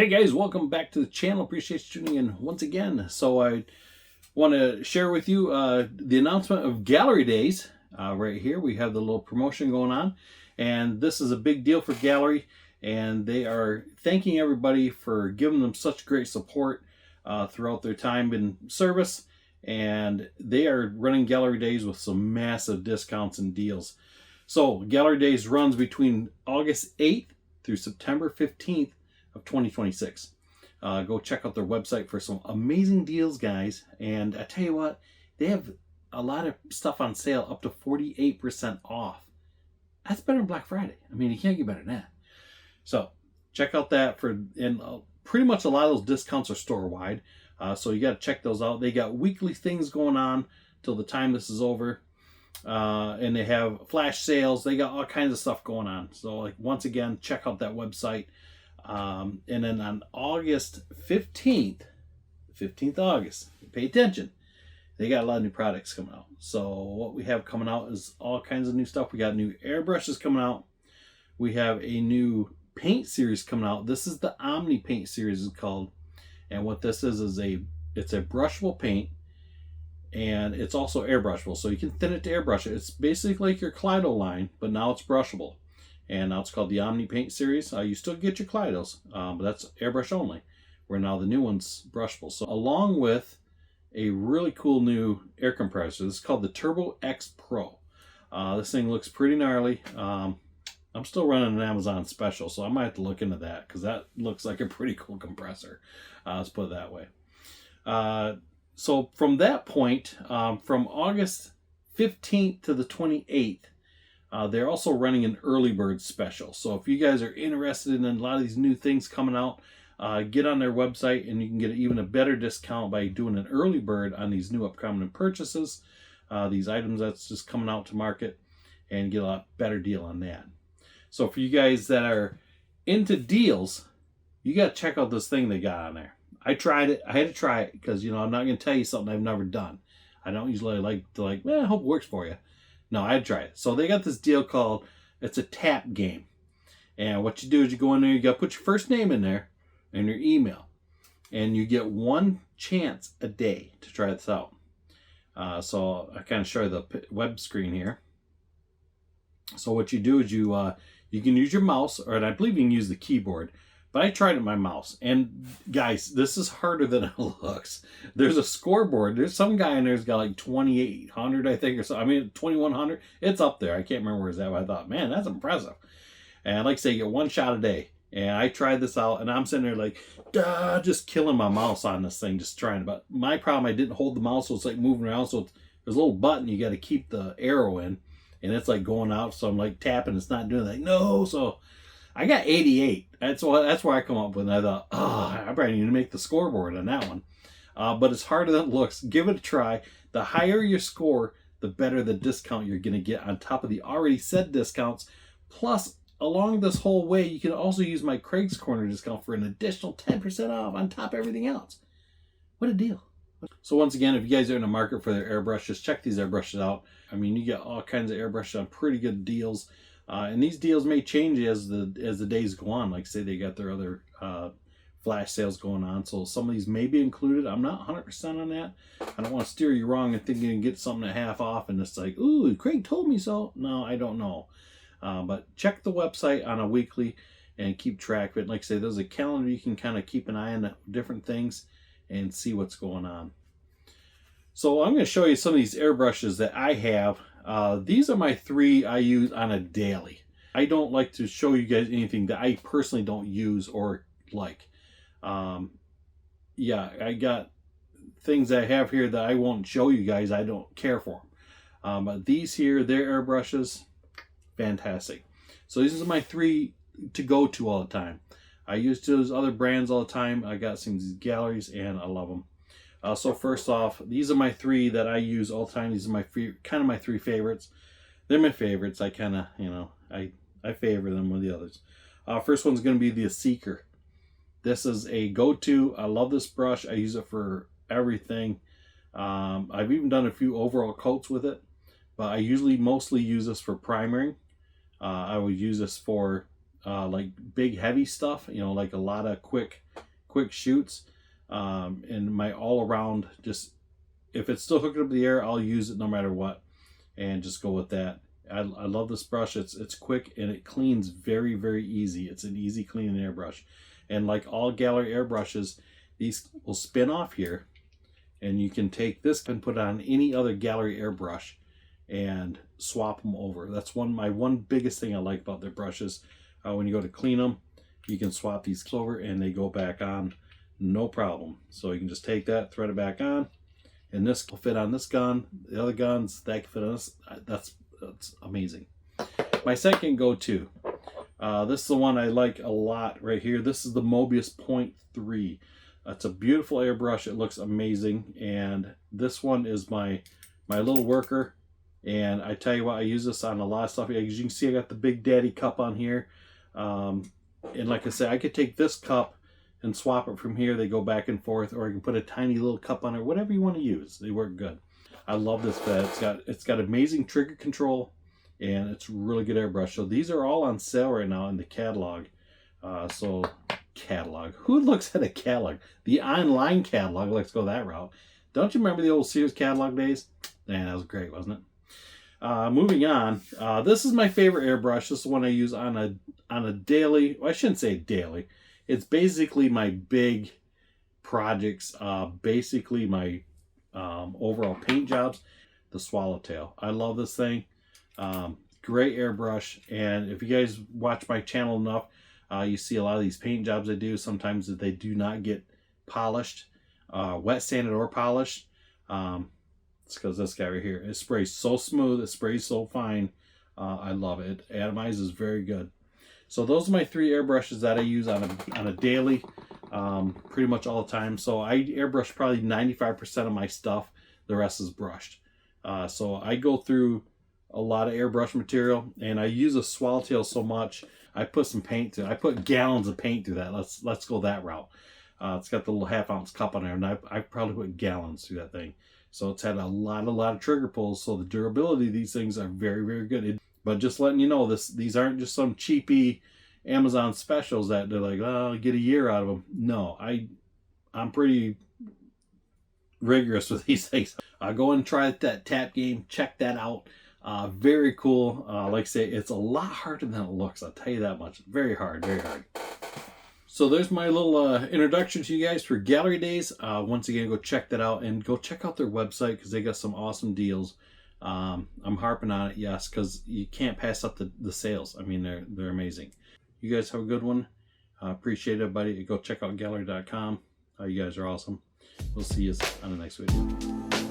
Hey guys, welcome back to the channel. Appreciate you tuning in once again. So I want to share with you the announcement of Gaahleri Days. Right here we have the little promotion going on, and this is a big deal for Gaahleri, and they are thanking everybody for giving them such great support throughout their time in service, and they are running Gaahleri Days with some massive discounts and deals. So Gaahleri Days runs between August 8th through September 15th of 2026. Go check out their website for some amazing deals, guys. And I tell you what, they have a lot of stuff on sale up to 48% off. That's better than Black Friday. I mean, you can't get better than that. So check out that and pretty much a lot of those discounts are store-wide. So you got to check those out. They got weekly things going on till the time this is over. And they have flash sales. They got all kinds of stuff going on. So like, once again, check out that website. And then on August 15th, August, pay attention, they got a lot of new products coming out. So what we have coming out is all kinds of new stuff. We got new airbrushes coming out. We have a new paint series coming out. This is the Omni paint series it's called. And what this is it's a brushable paint, and it's also airbrushable. So you can thin it to airbrush it. It's basically like your Kaleido line, but now it's brushable. And now it's called the Omni Paint Series. You still get your Kaleidos, but that's airbrush only, where now the new one's brushable. So along with a really cool new air compressor, this is called the Turbo X Pro. This thing looks pretty gnarly. I'm still running an Amazon special, so I might have to look into that, because that looks like a pretty cool compressor. Let's put it that way. So from that point, from August 15th to the 28th, they're also running an early bird special. So if you guys are interested in a lot of these new things coming out, get on their website and you can get even a better discount by doing an early bird on these new upcoming purchases, these items that's just coming out to market, and get a lot better deal on that. So for you guys that are into deals, you got to check out this thing they got on there. I tried it. I had to try it because, I'm not going to tell you something I've never done. I don't usually like to I hope it works for you. No, I'd try it. So they got this deal called, it's a tap game. And what you do is you go in there, you got to put your first name in there and your email. And you get one chance a day to try this out. So I kind of show you the web screen here. So what you do is you can use your mouse, or I believe you can use the keyboard. But I tried it with my mouse. And guys, this is harder than it looks. There's a scoreboard. There's some guy in there's got like 2,800, I think, or so. I mean, 2,100. It's up there. I can't remember where it's at, but I thought, man, that's impressive. And like I say, you get one shot a day. And I tried this out, and I'm sitting there like, just killing my mouse on this thing, just trying. But my problem, I didn't hold the mouse, so it's like moving around. So there's a little button you got to keep the arrow in. And it's like going out, so I'm like tapping. It's not doing that. No, so I got 88. That's where I come up with. And I thought, I probably need to make the scoreboard on that one. But it's harder than it looks. Give it a try. The higher your score, the better the discount you're going to get on top of the already said discounts. Plus, along this whole way, you can also use my Craig's Corner discount for an additional 10% off on top of everything else. What a deal. So once again, if you guys are in the market for their airbrushes, check these airbrushes out. I mean, you get all kinds of airbrushes on pretty good deals. And these deals may change as the days go on. Like say they got their other flash sales going on, so some of these may be included. I'm not 100% on that. I don't want to steer you wrong and think you can get something at half off and it's like, ooh, Craig told me so. No, I don't know. But check the website on a weekly and keep track of it. Like I say, there's a calendar you can kind of keep an eye on different things and see what's going on. So I'm going to show you some of these airbrushes that I have. These are my 3 I use on a daily. I don't like to show you guys anything that I personally don't use or like. Yeah, I got things I have here that I won't show you guys. I don't care for them. But these here, they're airbrushes. Fantastic. So these are my 3 to go to all the time. I use those other brands all the time. I got some of these Gaahleris and I love them. So first off, these are my 3 that I use all the time. These are my kind of my 3 favorites. They're my favorites. I kind of, I favor them with the others. First one's going to be the Seeker. This is a go-to. I love this brush. I use it for everything. I've even done a few overall coats with it, but I usually mostly use this for primering. I would use this for like big heavy stuff, you know, like a lot of quick shoots. And my all around, just if it's still hooked up to the air, I'll use it no matter what, and just go with that. I love this brush. It's quick and it cleans very, very easy. It's an easy cleaning airbrush. And like all Gaahleri airbrushes, these will spin off here, and you can take this and put it on any other Gaahleri airbrush and swap them over. That's my one biggest thing I like about their brushes. When you go to clean them, you can swap these over and they go back on no problem. So you can just take that, thread it back on, and this will fit on this gun. The other guns, that can fit on this. That's amazing. My second go-to, this is the one I like a lot right here. This is the Mobius Point 3. It's a beautiful airbrush. It looks amazing, and this one is my little worker. And I tell you what, I use this on a lot of stuff. As you can see, I got the Big Daddy cup on here, and like I said, I could take this cup and swap it from here. They go back and forth, or I can put a tiny little cup on it. Whatever you want to use, they work good. I love this bed. It's got amazing trigger control, and it's really good airbrush. So these are all on sale right now in the catalog. Catalog. Who looks at a catalog? The online catalog. Let's go that route. Don't you remember the old Sears catalog days? Man, that was great, wasn't it? Moving on. This is my favorite airbrush. This is the one I use on a daily. Well, I shouldn't say daily. It's basically my big projects. Basically my overall paint jobs. The Swallowtail. I love this thing. Great airbrush. And if you guys watch my channel enough, you see a lot of these paint jobs I do. Sometimes they do not get polished, wet sanded or polished. It's because this guy right here, it sprays so smooth, it sprays so fine. I love it. It atomizes very good. So those are my 3 airbrushes that I use on a daily, pretty much all the time. So I airbrush probably 95% of my stuff. The rest is brushed. So I go through a lot of airbrush material, and I use a Swallowtail so much. I put some paint through it. I put gallons of paint through that. Let's go that route. It's got the little half-ounce cup on there, and I probably put gallons through that thing. So it's had a lot of trigger pulls. So the durability of these things are very, very good. But just letting you know, these aren't just some cheapy Amazon specials that they're like, oh, get a year out of them. No, I'm pretty rigorous with these things. Go and try that tap game. Check that out. Very cool. Like I say, it's a lot harder than it looks. I'll tell you that much. Very hard, very hard. So there's my little introduction to you guys for Gaahleri Days. Once again, go check that out, and go check out their website because they got some awesome deals. I'm harping on it, yes, because you can't pass up the sales. I mean, they're amazing. You guys have a good one. Appreciate it, everybody. Go check out Gaahleri.com. You guys are awesome. We'll see you on the next video.